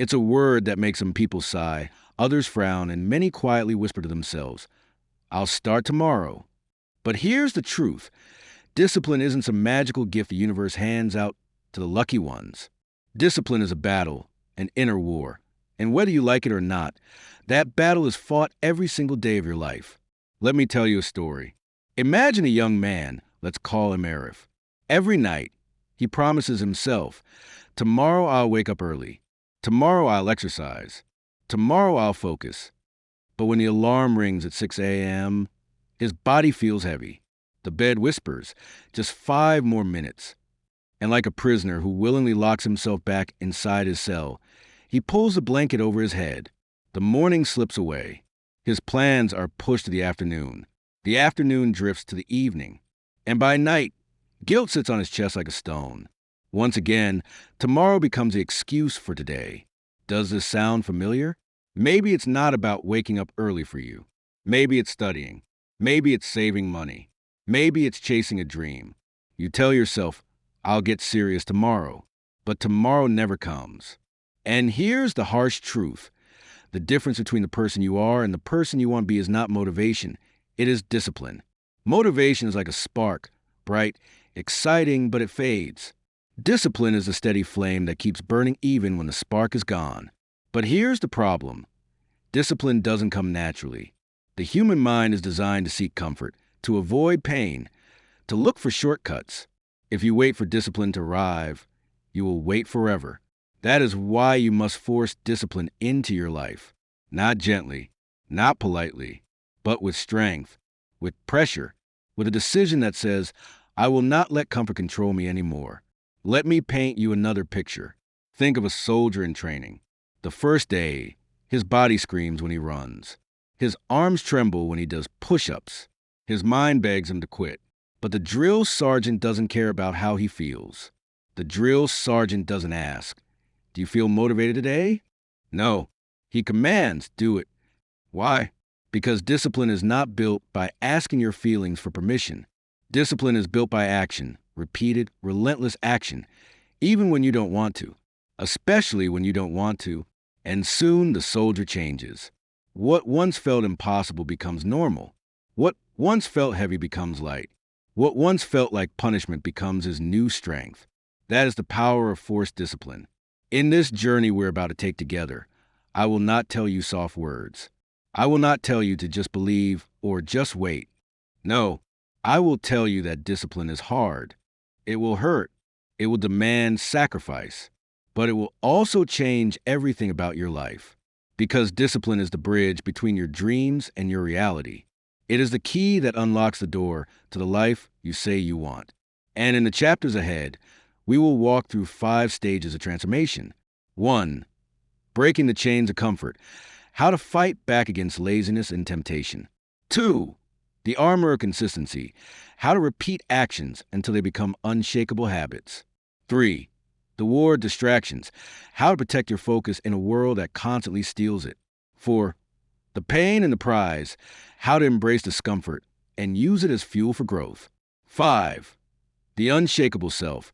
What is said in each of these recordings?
It's a word that makes some people sigh, others frown, and many quietly whisper to themselves, I'll start tomorrow. But here's the truth. Discipline isn't some magical gift the universe hands out to the lucky ones. Discipline is a battle, an inner war. And whether you like it or not, that battle is fought every single day of your life. Let me tell you a story. Imagine a young man, let's call him Arif. Every night, he promises himself, tomorrow I'll wake up early. Tomorrow I'll exercise. Tomorrow I'll focus. But when the alarm rings at 6 a.m., his body feels heavy. The bed whispers, just 5 more minutes. And like a prisoner who willingly locks himself back inside his cell, he pulls the blanket over his head. The morning slips away. His plans are pushed to the afternoon. The afternoon drifts to the evening. And by night, guilt sits on his chest like a stone. Once again, tomorrow becomes the excuse for today. Does this sound familiar? Maybe it's not about waking up early for you. Maybe it's studying. Maybe it's saving money. Maybe it's chasing a dream. You tell yourself, I'll get serious tomorrow. But tomorrow never comes. And here's the harsh truth. The difference between the person you are and the person you want to be is not motivation. It is discipline. Motivation is like a spark, bright, exciting, but it fades. Discipline is a steady flame that keeps burning even when the spark is gone. But here's the problem. Discipline doesn't come naturally. The human mind is designed to seek comfort, to avoid pain, to look for shortcuts. If you wait for discipline to arrive, you will wait forever. That is why you must force discipline into your life. Not gently, not politely, but with strength, with pressure, with a decision that says, I will not let comfort control me anymore. Let me paint you another picture. Think of a soldier in training. The first day, his body screams when he runs. His arms tremble when he does push-ups. His mind begs him to quit. But the drill sergeant doesn't care about how he feels. The drill sergeant doesn't ask, do you feel motivated today? No. He commands, do it. Why? Because discipline is not built by asking your feelings for permission. Discipline is built by action, repeated, relentless action, even when you don't want to, especially when you don't want to. And soon the soldier changes. What once felt impossible becomes normal. What once felt heavy becomes light. What once felt like punishment becomes his new strength. That is the power of forced discipline. In this journey we're about to take together, I will not tell you soft words. I will not tell you to just believe or just wait. No, I will tell you that discipline is hard. It will hurt. It will demand sacrifice. But it will also change everything about your life. Because discipline is the bridge between your dreams and your reality. It is the key that unlocks the door to the life you say you want. And in the chapters ahead, we will walk through 5 stages of transformation. 1. Breaking the chains of comfort. How to fight back against laziness and temptation. 2. The armor of consistency. How to repeat actions until they become unshakable habits. 3. The war of distractions. How to protect your focus in a world that constantly steals it. 4. The pain and the prize. How to embrace discomfort and use it as fuel for growth. 5. The unshakable self.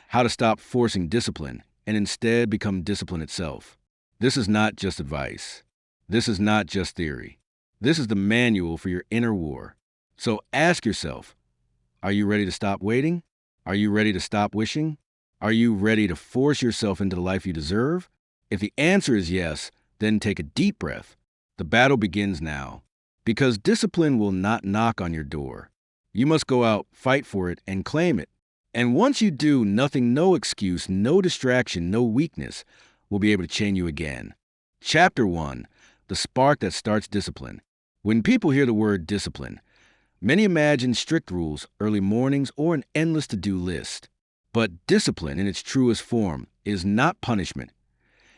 How to stop forcing discipline and instead become discipline itself. This is not just advice. This is not just theory. This is the manual for your inner war. So ask yourself, are you ready to stop waiting? Are you ready to stop wishing? Are you ready to force yourself into the life you deserve? If the answer is yes, then take a deep breath. The battle begins now. Because discipline will not knock on your door. You must go out, fight for it, and claim it. And once you do, nothing, no excuse, no distraction, no weakness will be able to chain you again. Chapter 1. The spark that starts discipline. When people hear the word discipline, many imagine strict rules, early mornings, or an endless to-do list. But discipline, in its truest form, is not punishment.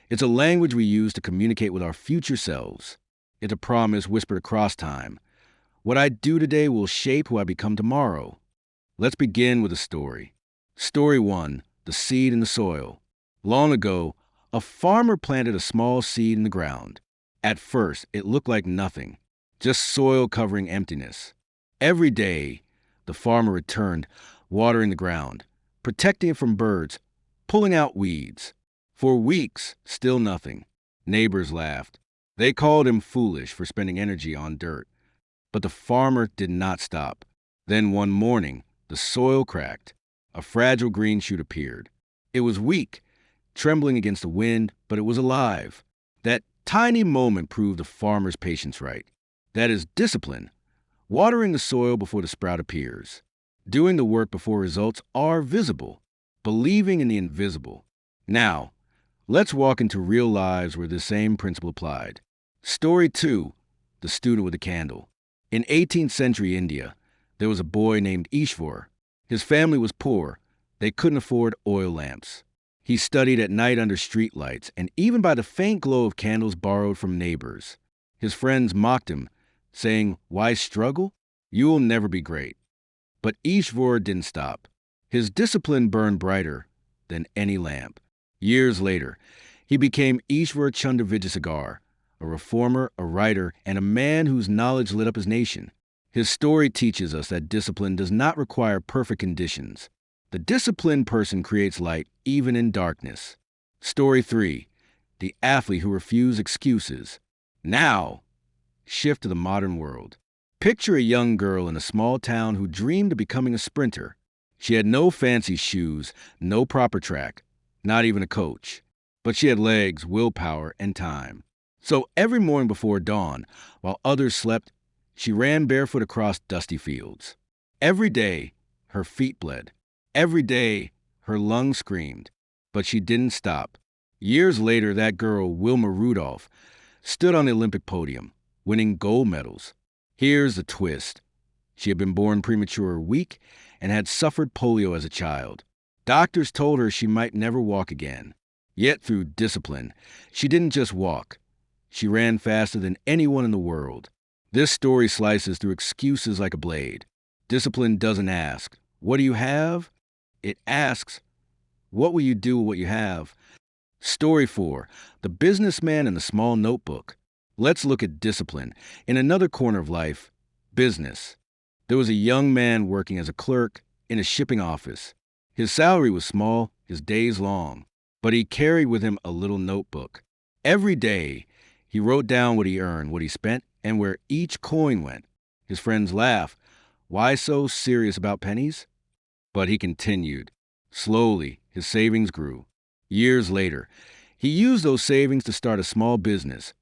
It's a language we use to communicate with our future selves. It's a promise whispered across time. What I do today will shape who I become tomorrow. Let's begin with a story. Story 1. The seed in the soil. Long ago, a farmer planted a small seed in the ground. At first, it looked like nothing, just soil covering emptiness. Every day, the farmer returned, watering the ground, protecting it from birds, pulling out weeds. For weeks, still nothing. Neighbors laughed. They called him foolish for spending energy on dirt. But the farmer did not stop. Then one morning, the soil cracked. A fragile green shoot appeared. It was weak, trembling against the wind, but it was alive. That tiny moment proved the farmer's patience right. That is discipline. Watering the soil before the sprout appears. Doing the work before results are visible. Believing in the invisible. Now, let's walk into real lives where this same principle applied. Story 2. The Student with a Candle. In 18th century India, there was a boy named Ishvar. His family was poor. They couldn't afford oil lamps. He studied at night under street lights and even by the faint glow of candles borrowed from neighbors. His friends mocked him, saying, "Why struggle? You will never be great." But Ishvar didn't stop. His discipline burned brighter than any lamp. Years later, he became Ishvar Chunder Vijayasagar, a reformer, a writer, and a man whose knowledge lit up his nation. His story teaches us that discipline does not require perfect conditions. The disciplined person creates light even in darkness. Story 3. The Athlete Who Refused Excuses. Now, shift to the modern world. Picture a young girl in a small town who dreamed of becoming a sprinter. She had no fancy shoes, no proper track, not even a coach. But she had legs, willpower, and time. So every morning before dawn, while others slept, she ran barefoot across dusty fields. Every day, her feet bled. Every day, her lungs screamed. But she didn't stop. Years later, that girl, Wilma Rudolph, stood on the Olympic podium, winning gold medals. Here's the twist. She had been born premature or weak and had suffered polio as a child. Doctors told her she might never walk again. Yet through discipline, she didn't just walk. She ran faster than anyone in the world. This story slices through excuses like a blade. Discipline doesn't ask, "What do you have?" It asks, "What will you do with what you have?" Story 4. The Businessman and the Small Notebook. Let's look at discipline in another corner of life, business. There was a young man working as a clerk in a shipping office. His salary was small, his days long, but he carried with him a little notebook. Every day, he wrote down what he earned, what he spent, and where each coin went. His friends laughed. Why so serious about pennies? But he continued. Slowly, his savings grew. Years later, he used those savings to start a small business,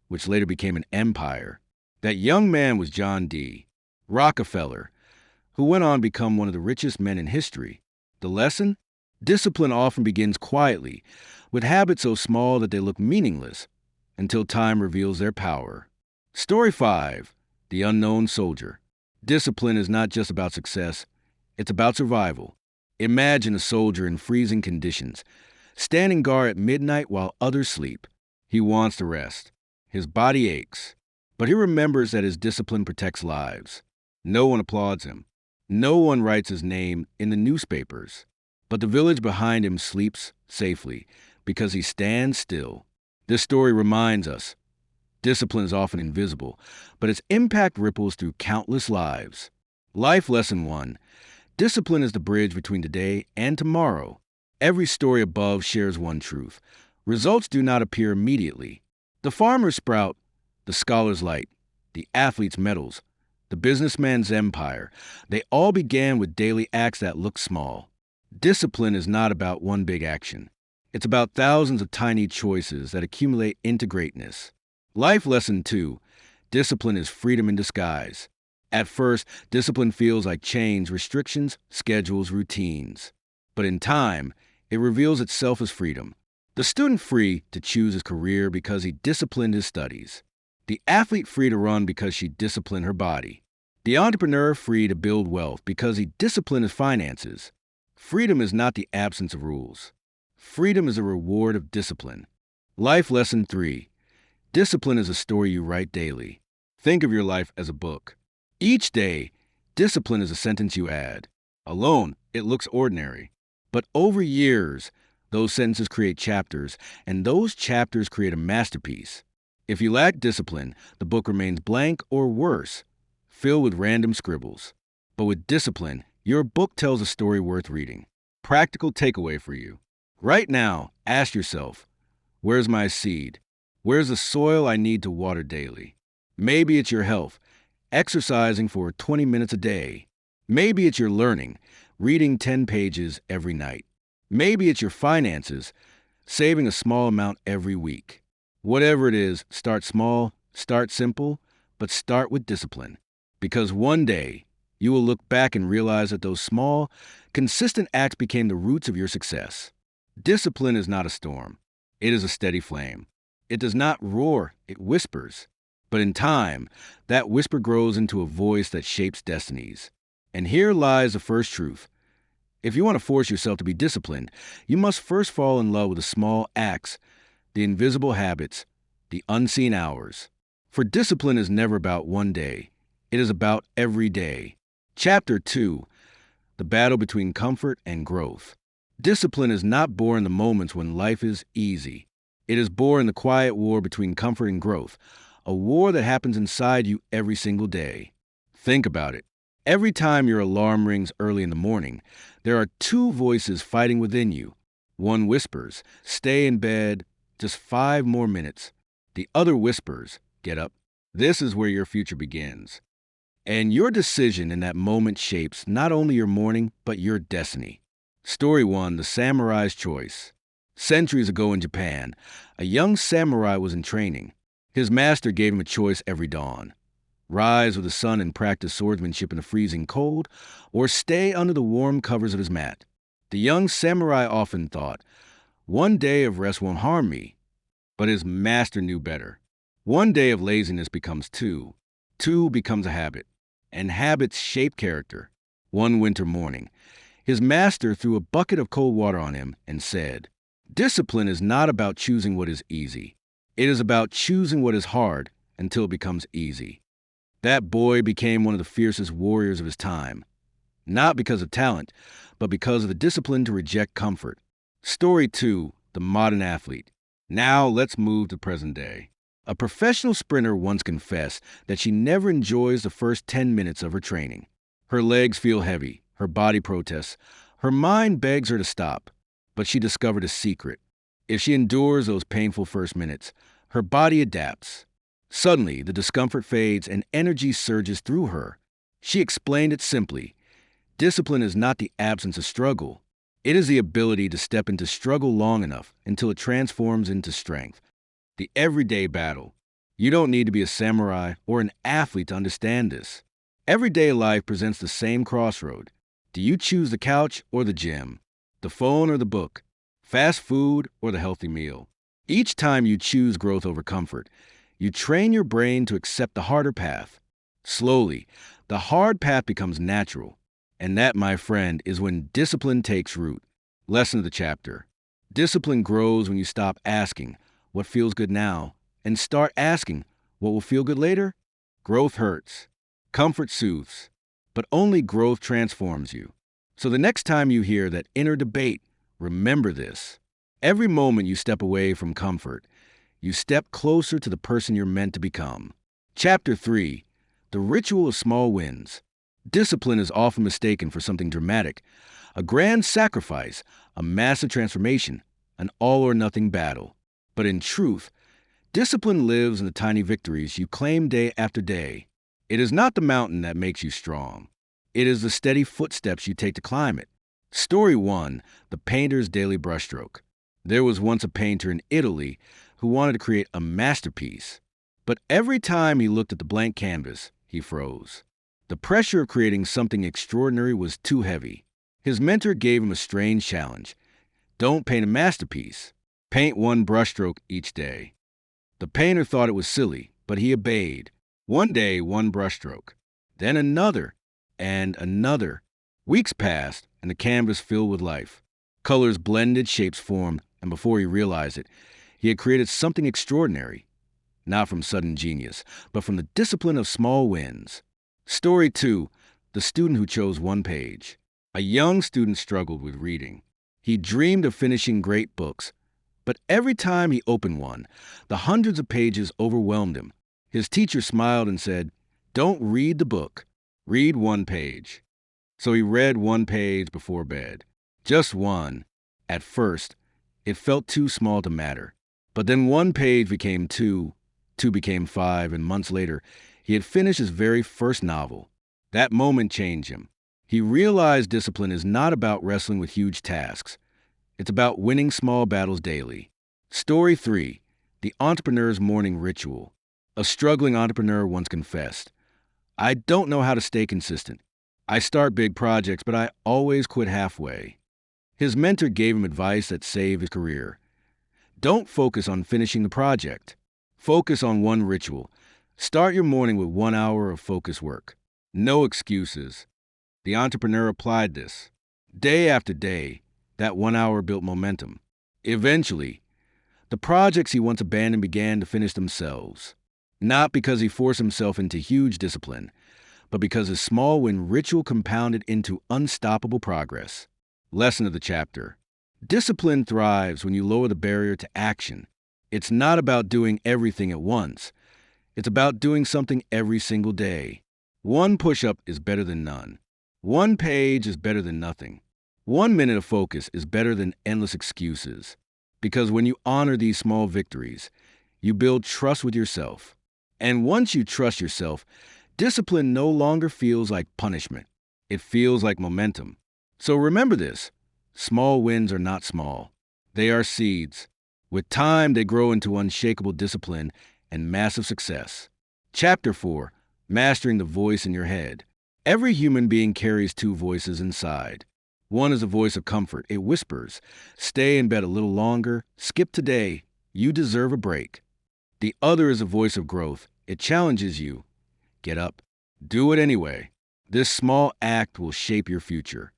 which later became an empire. That young man was John D. Rockefeller, who went on to become one of the richest men in history. The lesson? Discipline often begins quietly, with habits so small that they look meaningless, until time reveals their power. Story 5. The Unknown Soldier. Discipline is not just about success, it's about survival. Imagine a soldier in freezing conditions, standing guard at midnight while others sleep. He wants to rest. His body aches, but he remembers that his discipline protects lives. No one applauds him. No one writes his name in the newspapers. But the village behind him sleeps safely because he stands still. This story reminds us, discipline is often invisible, but its impact ripples through countless lives. Life lesson 1. Discipline is the bridge between today and tomorrow. Every story above shares one truth. Results do not appear immediately. The farmer's sprout, the scholar's light, the athlete's medals, the businessman's empire, they all began with daily acts that look small. Discipline is not about one big action. It's about thousands of tiny choices that accumulate into greatness. Life lesson 2. Discipline is freedom in disguise. At first, discipline feels like chains, restrictions, schedules, routines. But in time, it reveals itself as freedom. The student free to choose his career because he disciplined his studies. The athlete free to run because she disciplined her body. The entrepreneur free to build wealth because he disciplined his finances. Freedom is not the absence of rules. Freedom is a reward of discipline. Life lesson 3. Discipline is a story you write daily. Think of your life as a book. Each day, discipline is a sentence you add. Alone, it looks ordinary. But over years, those sentences create chapters, and those chapters create a masterpiece. If you lack discipline, the book remains blank or worse, filled with random scribbles. But with discipline, your book tells a story worth reading. Practical takeaway for you. Right now, ask yourself, where's my seed? Where's the soil I need to water daily? Maybe it's your health, exercising for 20 minutes a day. Maybe it's your learning, reading 10 pages every night. Maybe it's your finances, saving a small amount every week. Whatever it is, start small, start simple, but start with discipline. Because one day, you will look back and realize that those small, consistent acts became the roots of your success. Discipline is not a storm. It is a steady flame. It does not roar, it whispers. But in time, that whisper grows into a voice that shapes destinies. And here lies the first truth. If you want to force yourself to be disciplined, you must first fall in love with the small acts, the invisible habits, the unseen hours. For discipline is never about one day. It is about every day. Chapter 2. The battle between comfort and growth. Discipline is not born in the moments when life is easy. It is born in the quiet war between comfort and growth, a war that happens inside you every single day. Think about it. Every time your alarm rings early in the morning, there are two voices fighting within you. One whispers, "Stay in bed, just 5 more minutes." The other whispers, "Get up." This is where your future begins. And your decision in that moment shapes not only your morning, but your destiny. Story 1. The Samurai's Choice. Centuries ago in Japan, a young samurai was in training. His master gave him a choice every dawn. Rise with the sun and practice swordsmanship in the freezing cold, or stay under the warm covers of his mat. The young samurai often thought, one day of rest won't harm me. But his master knew better. One day of laziness becomes two. Two becomes a habit. And habits shape character. One winter morning, his master threw a bucket of cold water on him and said, "Discipline is not about choosing what is easy. It is about choosing what is hard until it becomes easy." That boy became one of the fiercest warriors of his time, not because of talent, but because of the discipline to reject comfort. Story 2. The Modern Athlete. Now let's move to present day. A professional sprinter once confessed that she never enjoys the first 10 minutes of her training. Her legs feel heavy, her body protests, her mind begs her to stop. But she discovered a secret. If she endures those painful first minutes, her body adapts. Suddenly, the discomfort fades and energy surges through her. She explained it simply. Discipline is not the absence of struggle. It is the ability to step into struggle long enough until it transforms into strength. The everyday battle. You don't need to be a samurai or an athlete to understand this. Everyday life presents the same crossroad. Do you choose the couch or the gym? The phone or the book? Fast food or the healthy meal? Each time you choose growth over comfort, you train your brain to accept the harder path. Slowly, the hard path becomes natural. And that, my friend, is when discipline takes root. Lesson of the chapter. Discipline grows when you stop asking, what feels good now, and start asking, what will feel good later? Growth hurts. Comfort soothes. But only growth transforms you. So the next time you hear that inner debate, remember this. Every moment you step away from comfort, you step closer to the person you're meant to become. Chapter 3. The Ritual of Small Wins. Discipline is often mistaken for something dramatic, a grand sacrifice, a massive transformation, an all-or-nothing battle. But in truth, discipline lives in the tiny victories you claim day after day. It is not the mountain that makes you strong. It is the steady footsteps you take to climb it. Story 1. The Painter's Daily Brushstroke. There was once a painter in Italy who wanted to create a masterpiece. But every time he looked at the blank canvas, he froze. The pressure of creating something extraordinary was too heavy. His mentor gave him a strange challenge. Don't paint a masterpiece. Paint one brushstroke each day. The painter thought it was silly, but he obeyed. One day, one brushstroke. Then another, and another. Weeks passed, and the canvas filled with life. Colors blended, shapes formed, and before he realized it, he had created something extraordinary. Not from sudden genius, but from the discipline of small wins. Story 2. The Student Who Chose One Page. A young student struggled with reading. He dreamed of finishing great books, but every time he opened one, the hundreds of pages overwhelmed him. His teacher smiled and said, "Don't read the book, read one page." So he read one page before bed. Just one. At first, It felt too small to matter. But then one page became two, two became five, and months later, he had finished his very first novel. That moment changed him. He realized discipline is not about wrestling with huge tasks. It's about winning small battles daily. Story 3. The Entrepreneur's Morning Ritual. A struggling entrepreneur once confessed, "I don't know how to stay consistent. I start big projects, but I always quit halfway." His mentor gave him advice that saved his career. Don't focus on finishing the project. Focus on one ritual. Start your morning with 1 hour of focused work. No excuses. The entrepreneur applied this. Day after day, that 1 hour built momentum. Eventually, the projects he once abandoned began to finish themselves. Not because he forced himself into huge discipline, but because his small win ritual compounded into unstoppable progress. Lesson of the chapter. Discipline thrives when you lower the barrier to action. It's not about doing everything at once. It's about doing something every single day. One push-up is better than none. One page is better than nothing. 1 minute of focus is better than endless excuses. Because when you honor these small victories, you build trust with yourself. And once you trust yourself, discipline no longer feels like punishment. It feels like momentum. So remember this. Small wins are not small. They are seeds. With time, they grow into unshakable discipline and massive success. Chapter 4. Mastering the voice in your head. Every human being carries two voices inside. One is a voice of comfort. It whispers, "Stay in bed a little longer. Skip today. You deserve a break." The other is a voice of growth. It challenges you. "Get up. Do it anyway. This small act will shape your future."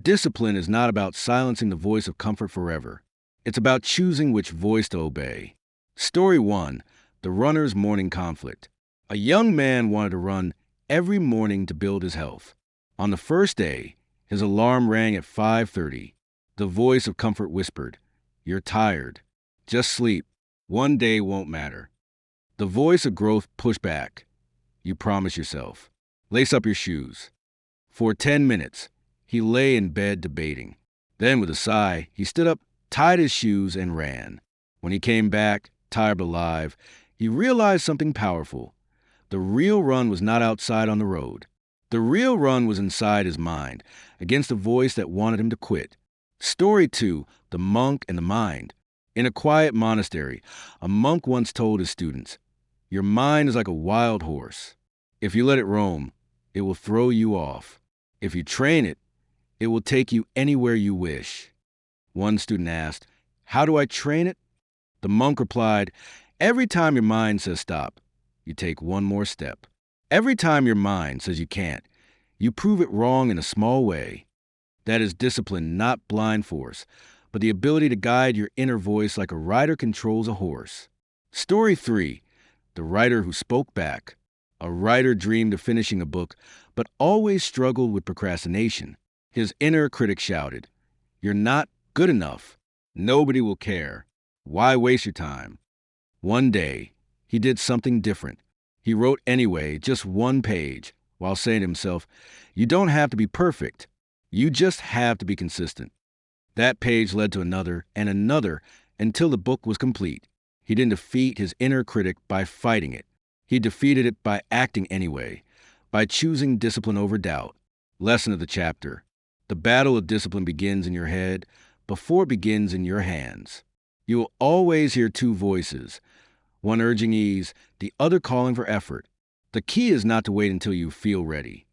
Discipline is not about silencing the voice of comfort forever. It's about choosing which voice to obey. Story 1. The Runner's Morning Conflict. A young man wanted to run every morning to build his health. On the first day, his alarm rang at 5:30. The voice of comfort whispered, "You're tired. Just sleep. One day won't matter." The voice of growth pushed back. "You promised yourself. Lace up your shoes." For 10 minutes, he lay in bed debating. Then, with a sigh, he stood up, tied his shoes, and ran. When he came back, tired but alive, he realized something powerful. The real run was not outside on the road. The real run was inside his mind, against a voice that wanted him to quit. Story 2. The Monk and the Mind. In a quiet monastery, a monk once told his students, "Your mind is like a wild horse. If you let it roam, it will throw you off. If you train it, it will take you anywhere you wish." One student asked, "How do I train it?" The monk replied, "Every time your mind says stop, you take one more step. Every time your mind says you can't, you prove it wrong in a small way." That is discipline, not blind force, but the ability to guide your inner voice like a rider controls a horse. Story 3. The Writer Who Spoke Back. A writer dreamed of finishing a book, but always struggled with procrastination. His inner critic shouted, "You're not good enough. Nobody will care. Why waste your time?" One day, he did something different. He wrote anyway, just one page, while saying to himself, "You don't have to be perfect. You just have to be consistent." That page led to another and another until the book was complete. He didn't defeat his inner critic by fighting it. He defeated it by acting anyway, by choosing discipline over doubt. Lesson of the chapter. The battle of discipline begins in your head before it begins in your hands. You will always hear two voices, one urging ease, the other calling for effort. The key is not to wait until you feel ready.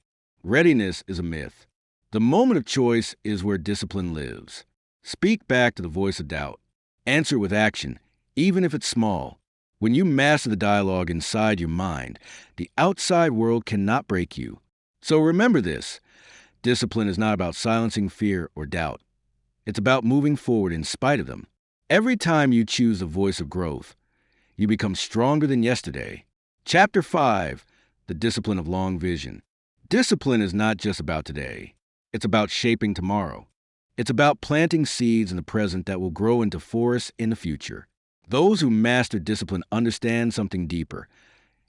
Readiness is a myth. The moment of choice is where discipline lives. Speak back to the voice of doubt. Answer with action, even if it's small. When you master the dialogue inside your mind, the outside world cannot break you. So remember this. Discipline is not about silencing fear or doubt. It's about moving forward in spite of them. Every time you choose the voice of growth, you become stronger than yesterday. Chapter 5. The Discipline of Long Vision. Discipline is not just about today. It's about shaping tomorrow. It's about planting seeds in the present that will grow into forests in the future. Those who master discipline understand something deeper.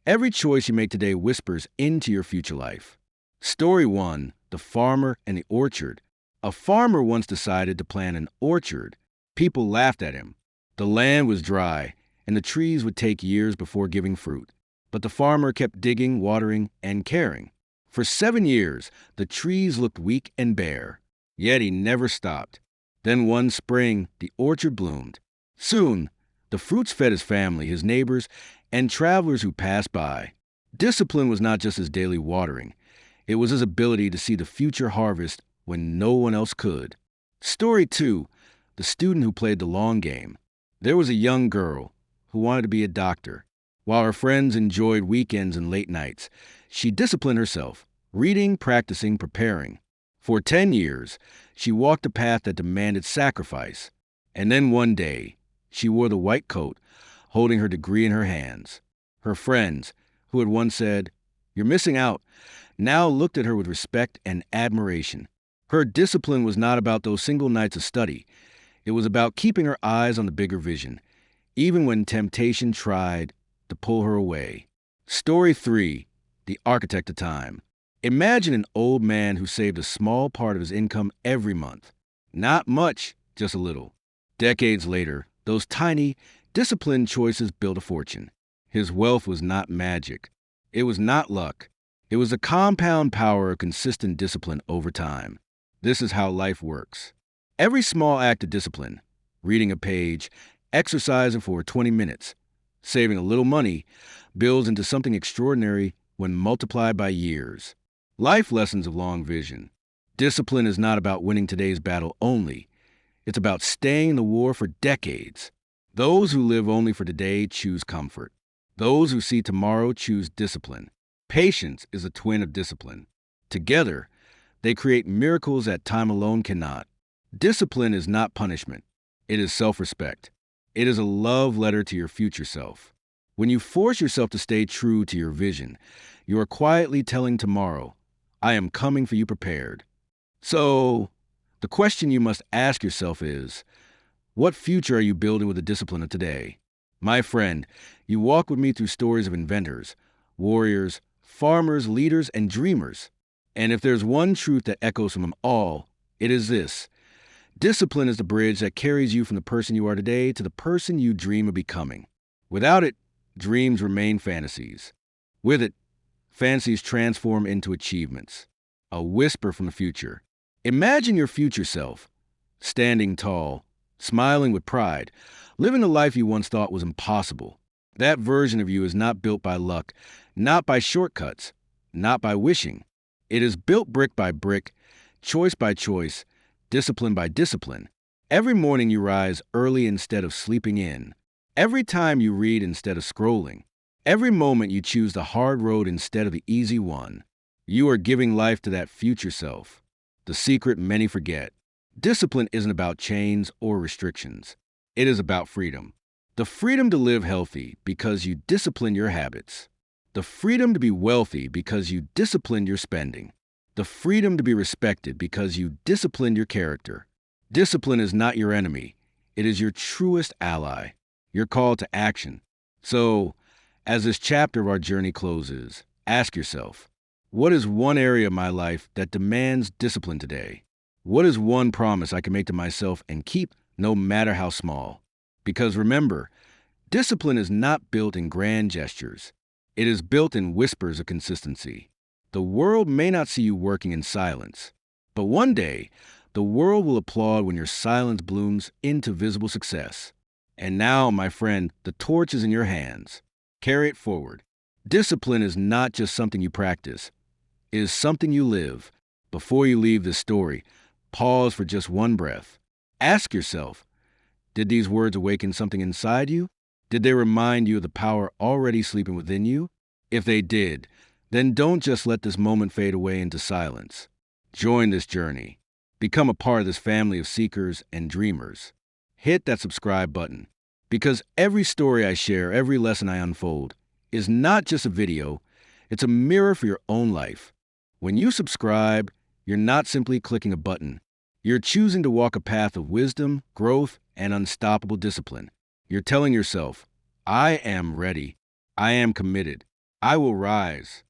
Every choice you make today whispers into your future life. Story 1. The Farmer and the Orchard. A farmer once decided to plant an orchard. People laughed at him. The land was dry, and the trees would take years before giving fruit. But the farmer kept digging, watering, and caring. For 7 years, the trees looked weak and bare. Yet he never stopped. Then one spring, the orchard bloomed. Soon, the fruits fed his family, his neighbors, and travelers who passed by. Discipline was not just his daily watering. It was his ability to see the future harvest when no one else could. Story 2. The student who played the long game. There was a young girl who wanted to be a doctor. While her friends enjoyed weekends and late nights, she disciplined herself, reading, practicing, preparing. For 10 years, she walked a path that demanded sacrifice. And then one day, she wore the white coat, holding her degree in her hands. Her friends, who had once said, "You're missing out," now looked at her with respect and admiration. Her discipline was not about those single nights of study. It was about keeping her eyes on the bigger vision, even when temptation tried to pull her away. Story 3. The Architect of Time. Imagine an old man who saved a small part of his income every month. Not much, just a little. Decades later, those tiny, disciplined choices built a fortune. His wealth was not magic. It was not luck. It was the compound power of consistent discipline over time. This is how life works. Every small act of discipline, reading a page, exercising for 20 minutes, saving a little money, builds into something extraordinary when multiplied by years. Life lessons of long vision. Discipline is not about winning today's battle only. It's about staying in the war for decades. Those who live only for today choose comfort. Those who see tomorrow choose discipline. Patience is a twin of discipline. Together, they create miracles that time alone cannot. Discipline is not punishment. It is self-respect. It is a love letter to your future self. When you force yourself to stay true to your vision, you are quietly telling tomorrow, "I am coming for you prepared." So, the question you must ask yourself is, what future are you building with the discipline of today? My friend, you walk with me through stories of inventors, warriors, farmers, leaders, and dreamers. And if there's one truth that echoes from them all, it is this. Discipline is the bridge that carries you from the person you are today to the person you dream of becoming. Without it, dreams remain fantasies. With it, fantasies transform into achievements. A whisper from the future. Imagine your future self, standing tall, smiling with pride, living the life you once thought was impossible. That version of you is not built by luck, not by shortcuts, not by wishing. It is built brick by brick, choice by choice, discipline by discipline. Every morning you rise early instead of sleeping in. Every time you read instead of scrolling. Every moment you choose the hard road instead of the easy one. You are giving life to that future self. The secret many forget. Discipline isn't about chains or restrictions. It is about freedom. The freedom to live healthy because you discipline your habits. The freedom to be wealthy because you discipline your spending. The freedom to be respected because you discipline your character. Discipline is not your enemy. It is your truest ally. Your call to action. So, as this chapter of our journey closes, ask yourself, what is one area of my life that demands discipline today? What is one promise I can make to myself and keep no matter how small? Because remember, discipline is not built in grand gestures. It is built in whispers of consistency. The world may not see you working in silence, but one day, the world will applaud when your silence blooms into visible success. And now, my friend, the torch is in your hands. Carry it forward. Discipline is not just something you practice. It is something you live. Before you leave this story, pause for just one breath. Ask yourself, did these words awaken something inside you? Did they remind you of the power already sleeping within you? If they did, then don't just let this moment fade away into silence. Join this journey. Become a part of this family of seekers and dreamers. Hit that subscribe button, because every story I share, every lesson I unfold, is not just a video, it's a mirror for your own life. When you subscribe, you're not simply clicking a button. You're choosing to walk a path of wisdom, growth, and unstoppable discipline. You're telling yourself, I am ready. I am committed. I will rise.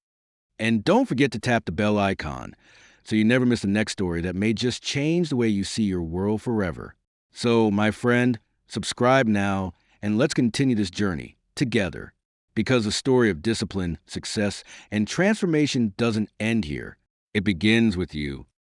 And don't forget to tap the bell icon so you never miss the next story that may just change the way you see your world forever. So, my friend, subscribe now and let's continue this journey together. Because the story of discipline, success, and transformation doesn't end here. It begins with you.